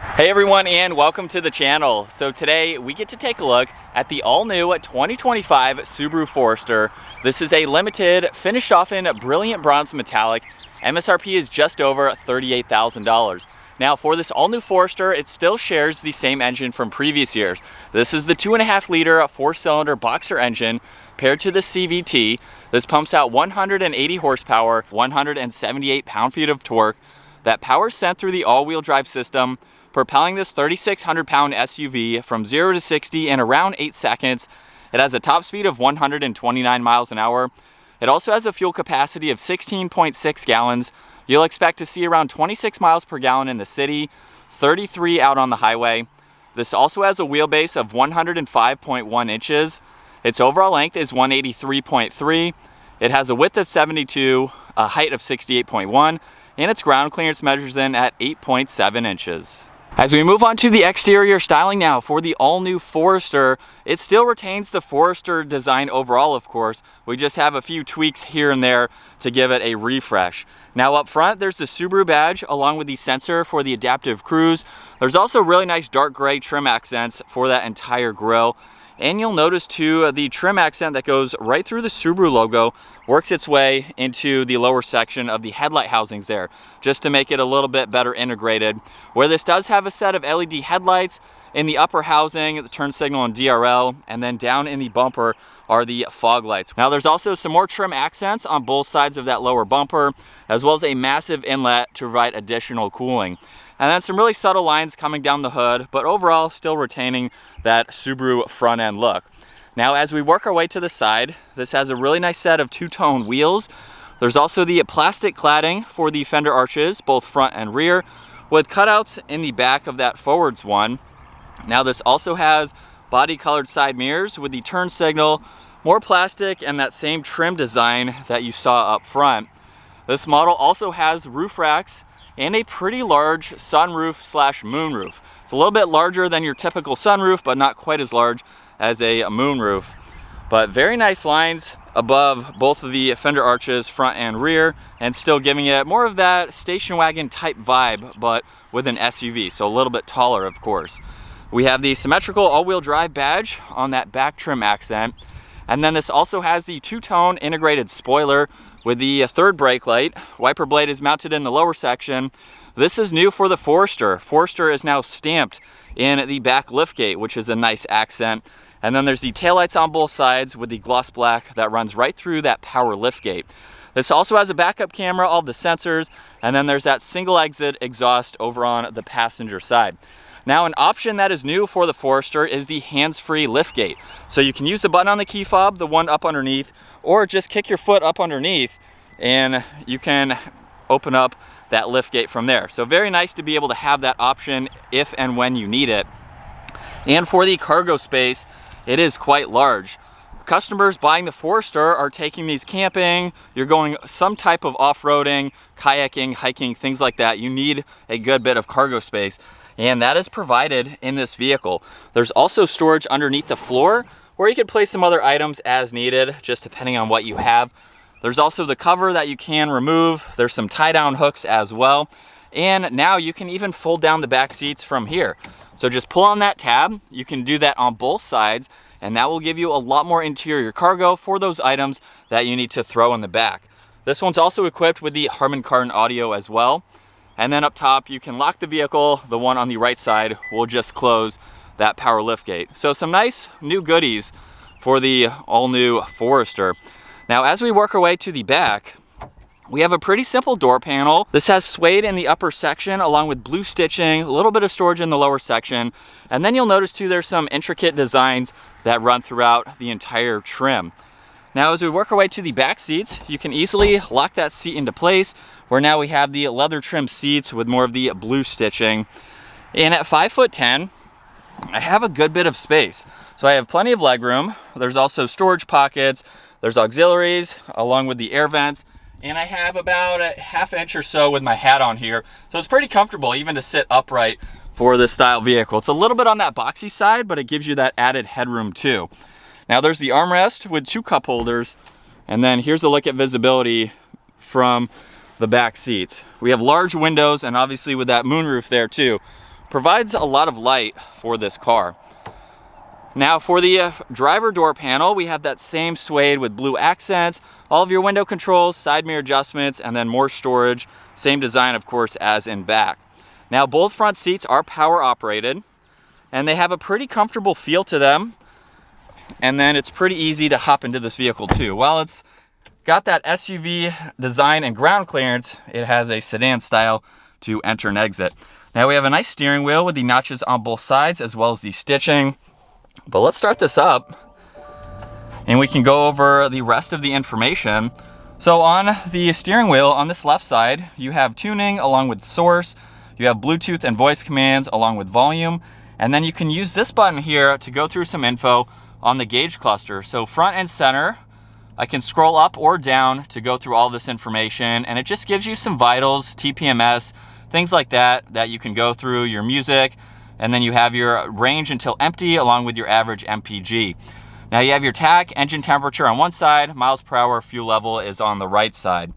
Hey everyone, and welcome to the channel. So today we get to take a look at the all-new 2025 Subaru Forester. This is a limited, finished off in brilliant bronze metallic. MSRP is just over $38,000. Now for this all-new Forester, it still shares the same engine from previous years. This is the 2.5 liter 4-cylinder boxer engine paired to the CVT. This pumps out 180 horsepower, 178 pound-feet of torque. That power is sent through the all-wheel drive system, propelling this 3,600 pound SUV from 0 to 60 in around 8 seconds. It has a top speed of 129 miles an hour. It also has a fuel capacity of 16.6 gallons. You'll expect to see around 26 miles per gallon in the city, 33 out on the highway. This also has a wheelbase of 105.1 inches. Its overall length is 183.3. It has a width of 72, a height of 68.1, and its ground clearance measures in at 8.7 inches. As we move on to the exterior styling now for the all-new Forester, it still retains the Forester design overall, of course. We just have a few tweaks here and there to give it a refresh. Now up front, there's the Subaru badge along with the sensor for the adaptive cruise. There's also really nice dark gray trim accents for that entire grille. And you'll notice too, the trim accent that goes right through the Subaru logo works its way into the lower section of the headlight housings there, just to make it a little bit better integrated. Where this does have a set of LED headlights in the upper housing, the turn signal and DRL, and then down in the bumper are the fog lights. Now there's also some more trim accents on both sides of that lower bumper, as well as a massive inlet to provide additional cooling. And then some really subtle lines coming down the hood, but overall still retaining that Subaru front end look. Now as we work our way to the side, this has a really nice set of two-tone wheels. There's also the plastic cladding for the fender arches, both front and rear, with cutouts in the back of that forwards one. Now this also has body colored side mirrors with the turn signal, more plastic, and that same trim design that you saw up front. This model also has roof racks and a pretty large sunroof slash moonroof. It's a little bit larger than your typical sunroof, but not quite as large as a moonroof. But very nice lines above both of the fender arches, front and rear, and still giving it more of that station wagon type vibe, but with an SUV, so a little bit taller, of course. We have the symmetrical all-wheel drive badge on that back trim accent. And then this also has the two-tone integrated spoiler with the third brake light. Wiper blade is mounted in the lower section. This is new for the Forester. Forester is now stamped in the back liftgate, which is a nice accent. And then there's the taillights on both sides with the gloss black that runs right through that power liftgate. This also has a backup camera, all the sensors, and then there's that single exit exhaust over on the passenger side. Now an option that is new for the Forester is the hands-free liftgate. So you can use the button on the key fob, the one up underneath, or just kick your foot up underneath and you can open up that liftgate from there. So very nice to be able to have that option if and when you need it. And for the cargo space, it is quite large. Customers buying the Forester are taking these camping, you're going some type of off-roading, kayaking, hiking, things like that. You need a good bit of cargo space, and that is provided in this vehicle. There's also storage underneath the floor where you could place some other items as needed, just depending on what you have. There's also the cover that you can remove. There's some tie-down hooks as well. And now you can even fold down the back seats from here. So just pull on that tab. You can do that on both sides, and that will give you a lot more interior cargo for those items that you need to throw in the back. This one's also equipped with the Harman Kardon audio as well. And then up top, you can lock the vehicle. The one on the right side will just close that power liftgate. So some nice new goodies for the all-new Forester. Now, as we work our way to the back, we have a pretty simple door panel. This has suede in the upper section along with blue stitching, a little bit of storage in the lower section. And then you'll notice too, there's some intricate designs that run throughout the entire trim. Now, as we work our way to the back seats, you can easily lock that seat into place, where now we have the leather trim seats with more of the blue stitching. And at 5'10", I have a good bit of space. So I have plenty of leg room. There's also storage pockets. There's auxiliaries along with the air vents. And I have about a ½ inch or so with my hat on here. So it's pretty comfortable even to sit upright for this style vehicle. It's a little bit on that boxy side, but it gives you that added headroom too. Now there's the armrest with 2 cup holders. And then here's a look at visibility from the back seats. We have large windows, and obviously with that moonroof there too, provides a lot of light for this car. Now for the driver door panel, we have that same suede with blue accents, all of your window controls, side mirror adjustments, and then more storage. Same design, of course, as in back. Now both front seats are power operated, and they have a pretty comfortable feel to them. And then it's pretty easy to hop into this vehicle too. While it's got that SUV design and ground clearance, it has a sedan style to enter and exit. Now we have a nice steering wheel with the notches on both sides as well as the stitching. But let's start this up and we can go over the rest of the information. So on the steering wheel on this left side, you have tuning along with source, you have Bluetooth and voice commands along with volume, and then you can use this button here to go through some info on the gauge cluster. So front and center, I can scroll up or down to go through all this information, and it just gives you some vitals, TPMS, things like that you can go through, your music, and then you have your range until empty along with your average MPG. Now you have your tach, engine temperature on one side, miles per hour, fuel level is on the right side.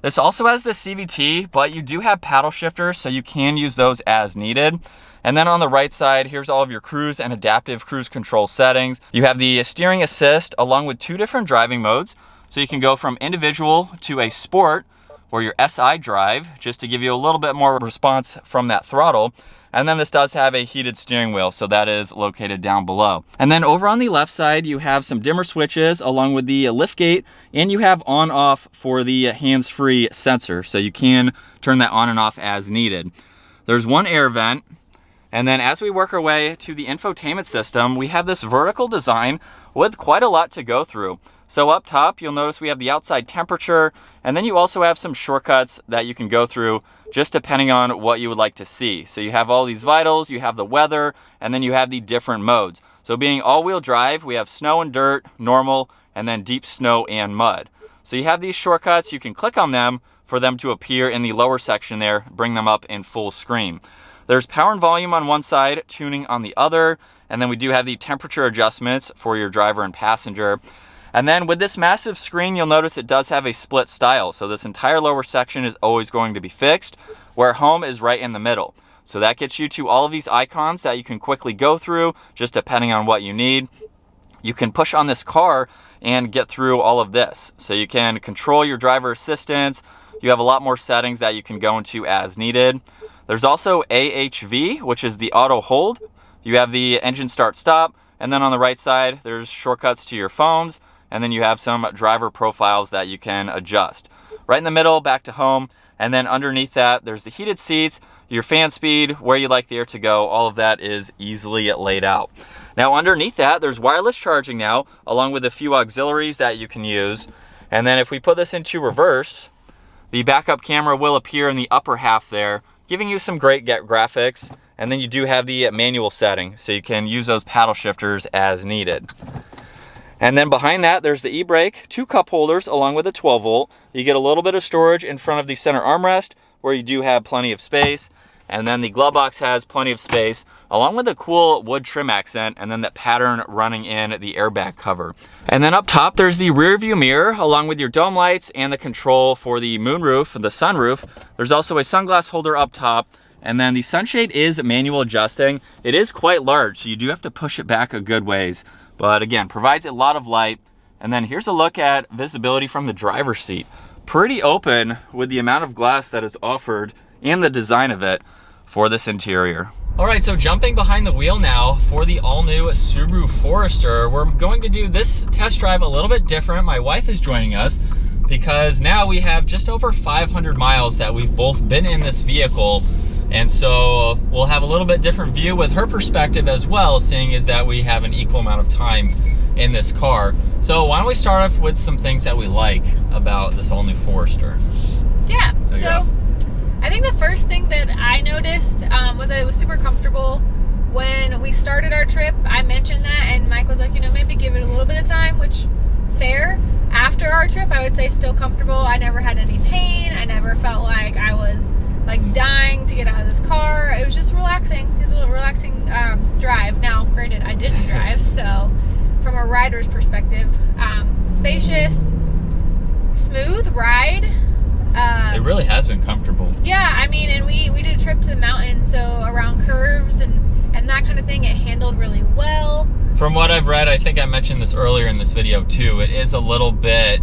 This also has the CVT, but you do have paddle shifters, so you can use those as needed. And then on the right side, here's all of your cruise and adaptive cruise control settings. You have the steering assist along with 2 different driving modes. So you can go from individual to a sport or your SI drive, just to give you a little bit more response from that throttle. And then this does have a heated steering wheel, so that is located down below. And then over on the left side, you have some dimmer switches along with the lift gate, and you have on off for the hands-free sensor, so you can turn that on and off as needed. There's one air vent, and then as we work our way to the infotainment system, we have this vertical design with quite a lot to go through. So up top, you'll notice we have the outside temperature, and then you also have some shortcuts that you can go through just depending on what you would like to see. So you have all these vitals, you have the weather, and then you have the different modes. So being all-wheel drive, we have snow and dirt, normal, and then deep snow and mud. So you have these shortcuts, you can click on them for them to appear in the lower section there, bring them up in full screen. There's power and volume on one side, tuning on the other, and then we do have the temperature adjustments for your driver and passenger. And then with this massive screen, you'll notice it does have a split style. So this entire lower section is always going to be fixed, where home is right in the middle. So that gets you to all of these icons that you can quickly go through, just depending on what you need. You can push on this car and get through all of this. So you can control your driver assistance. You have a lot more settings that you can go into as needed. There's also AHV, which is the auto hold. You have the engine start stop, and then on the right side, there's shortcuts to your phones, and then you have some driver profiles that you can adjust. Right in the middle, back to home, and then underneath that, there's the heated seats, your fan speed, where you like the air to go, all of that is easily laid out. Now underneath that, there's wireless charging now, along with a few auxiliaries that you can use. And then if we put this into reverse, the backup camera will appear in the upper half there, giving you some great graphics. And then you do have the manual setting, so you can use those paddle shifters as needed. And then behind that, there's the e-brake, 2 cup holders along with a 12 volt. You get a little bit of storage in front of the center armrest where you do have plenty of space. And then the glove box has plenty of space along with a cool wood trim accent, and then that pattern running in the airbag cover. And then up top, there's the rear view mirror along with your dome lights and the control for the moonroof and the sunroof. There's also a sunglass holder up top. And then the sunshade is manual adjusting. It is quite large, so you do have to push it back a good ways. But again, provides a lot of light. And then here's a look at visibility from the driver's seat. Pretty open with the amount of glass that is offered and the design of it for this interior. All right, so jumping behind the wheel now for the all-new Subaru Forester. We're going to do this test drive a little bit different. My wife is joining us because now we have just over 500 miles that we've both been in this vehicle. And so we'll have a little bit different view with her perspective as well, seeing as that we have an equal amount of time in this car. So why don't we start off with some things that we like about this all new Forester? Yeah, so I think the first thing that I noticed was that it was super comfortable. When we started our trip, I mentioned that, and Mike was like, you know, maybe give it a little bit of time, which fair. After our trip, I would say still comfortable. I never had any pain. I never felt like I was like dying to get out of this car. It was just relaxing. It was a relaxing drive. Now, granted, I didn't drive, so from a rider's perspective, spacious, smooth ride. It really has been comfortable. Yeah, I mean, and we did a trip to the mountain, so around curves and that kind of thing. It handled really well. From what I've read, I think I mentioned this earlier in this video too, it is a little bit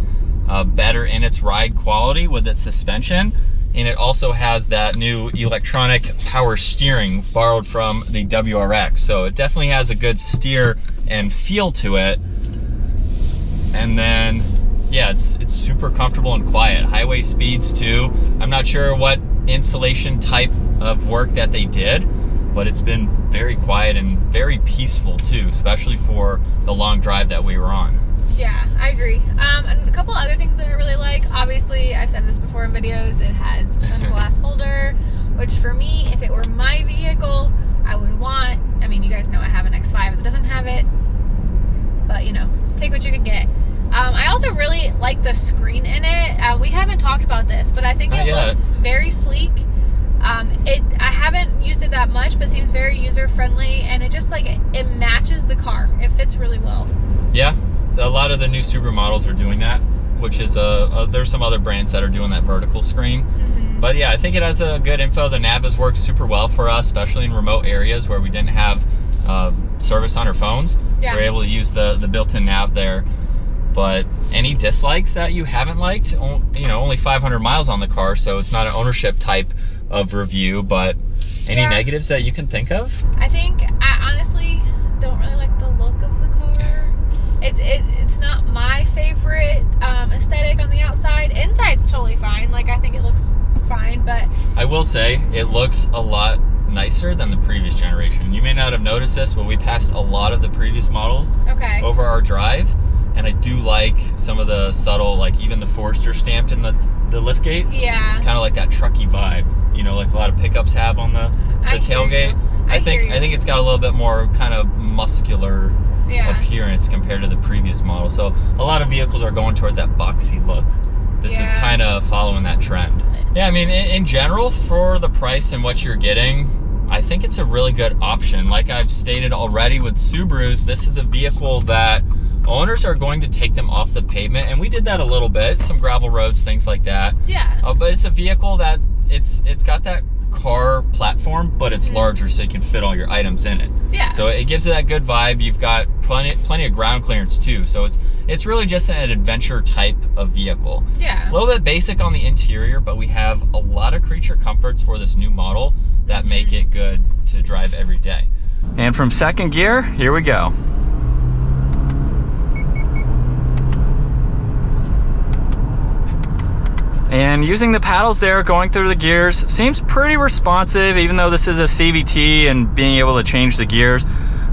better in its ride quality with its suspension. And it also has that new electronic power steering borrowed from the WRX. So it definitely has a good steer and feel to it. And then, yeah, it's super comfortable and quiet. Highway speeds too. I'm not sure what installation type of work that they did, but it's been very quiet and very peaceful too, especially for the long drive that we were on. Yeah, I agree. And a couple other things that I really like. Obviously, I've said this before in videos, it has a sunglass holder, which for me, if it were my vehicle, I would want. I mean, you guys know I have an X5 that doesn't have it, but you know, take what you can get. I also really like the screen in it. We haven't talked about this, but I think it looks very sleek. I haven't used it that much, but it seems very user-friendly, and it just like, it matches the car. It fits really well. Yeah, a lot of the new Subaru models are doing that, which is, there's some other brands that are doing that vertical screen. Mm-hmm. But yeah, I think it has a good info. The nav has worked super well for us, especially in remote areas where we didn't have service on our phones. Yeah. We're able to use the built-in nav there. But any dislikes that you haven't liked? You know, only 500 miles on the car, so it's not an ownership type of review, but any negatives that you can think of? I think I honestly don't really like the look of the car. It's not my favorite aesthetic on the outside. Inside's totally fine. Like, I think it looks fine, but I will say it looks a lot nicer than the previous generation. You may not have noticed this, but we passed a lot of the previous models over our drive. And I do like some of the subtle, like even the Forester stamped in the liftgate. Yeah. It's kind of like that trucky vibe, you know, like a lot of pickups have on the tailgate. I think it's got a little bit more kind of muscular appearance compared to the previous model. So a lot of vehicles are going towards that boxy look. This is kind of following that trend. Yeah, I mean, in general, for the price and what you're getting, I think it's a really good option. Like I've stated already with Subarus, this is a vehicle that owners are going to take them off the pavement, and we did that a little bit, some gravel roads, things like that. Yeah. But it's a vehicle that it's got that car platform, but it's larger, so you can fit all your items in it. Yeah. So it gives it that good vibe. You've got plenty of ground clearance too. So it's really just an adventure type of vehicle. Yeah. A little bit basic on the interior, but we have a lot of creature comforts for this new model that make it good to drive every day. And from second gear, here we go. And using the paddles there, going through the gears, seems pretty responsive, even though this is a CVT and being able to change the gears.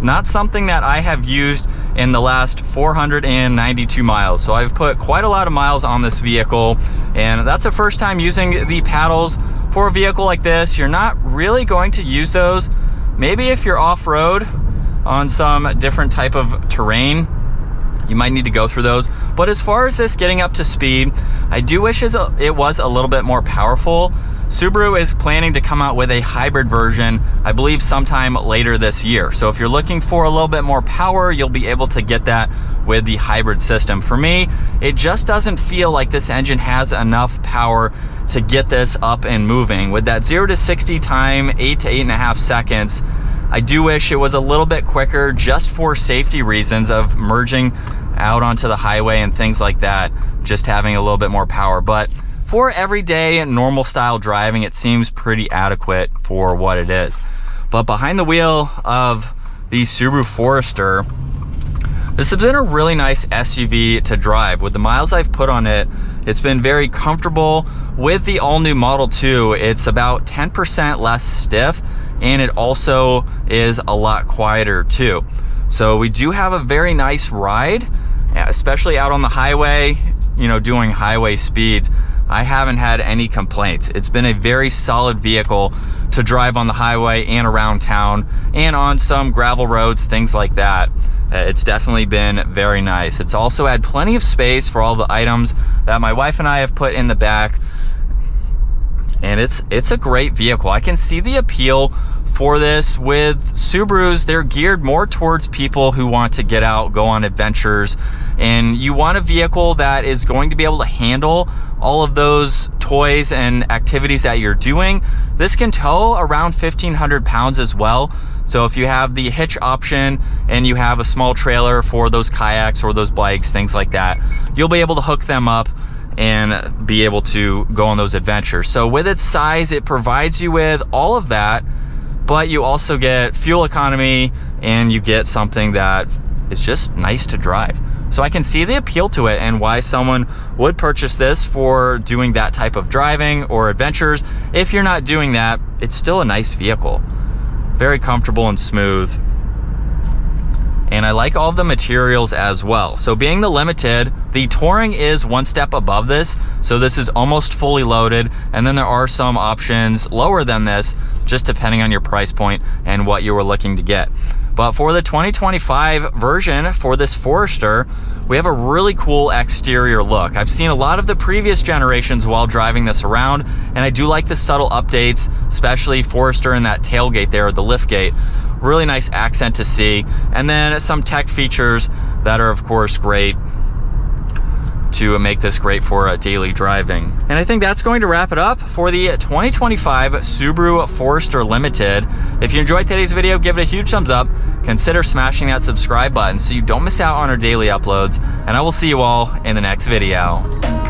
Not something that I have used in the last 492 miles. So I've put quite a lot of miles on this vehicle, and that's the first time using the paddles for a vehicle like this. You're not really going to use those. Maybe if you're off-road on some different type of terrain, you might need to go through those. But as far as this getting up to speed, I do wish it was a little bit more powerful. Subaru is planning to come out with a hybrid version, I believe sometime later this year. So if you're looking for a little bit more power, you'll be able to get that with the hybrid system. For me, it just doesn't feel like this engine has enough power to get this up and moving. With that 0 to 60 time, 8 to 8.5 seconds, I do wish it was a little bit quicker, just for safety reasons of merging out onto the highway and things like that, just having a little bit more power. But for everyday normal style driving, it seems pretty adequate for what it is. But behind the wheel of the Subaru Forester, this has been a really nice SUV to drive. With the miles I've put on it, it's been very comfortable. With the all-new Model 2, it's about 10% less stiff, and it also is a lot quieter too. So we do have a very nice ride, especially out on the highway, you know, doing highway speeds. I haven't had any complaints. It's been a very solid vehicle to drive on the highway and around town and on some gravel roads, things like that. It's definitely been very nice. It's also had plenty of space for all the items that my wife and I have put in the back. And it's a great vehicle. I can see the appeal for this. With Subarus, they're geared more towards people who want to get out, go on adventures, and you want a vehicle that is going to be able to handle all of those toys and activities that you're doing. This can tow around 1,500 pounds as well. So if you have the hitch option and you have a small trailer for those kayaks or those bikes, things like that, you'll be able to hook them up and be able to go on those adventures. So with its size, it provides you with all of that, but you also get fuel economy and you get something that is just nice to drive. So I can see the appeal to it and why someone would purchase this for doing that type of driving or adventures. If you're not doing that, it's still a nice vehicle. Very comfortable and smooth. And I like all of the materials as well. So being the Limited, the Touring is one step above this. So this is almost fully loaded. And then there are some options lower than this, just depending on your price point and what you were looking to get. But for the 2025 version for this Forester, we have a really cool exterior look. I've seen a lot of the previous generations while driving this around, and I do like the subtle updates, especially Forester and that tailgate there, the lift gate. Really nice accent to see. And then some tech features that are of course great to make this great for daily driving. And I think that's going to wrap it up for the 2025 Subaru Forester Limited. If you enjoyed today's video, give it a huge thumbs up. Consider smashing that subscribe button so you don't miss out on our daily uploads. And I will see you all in the next video.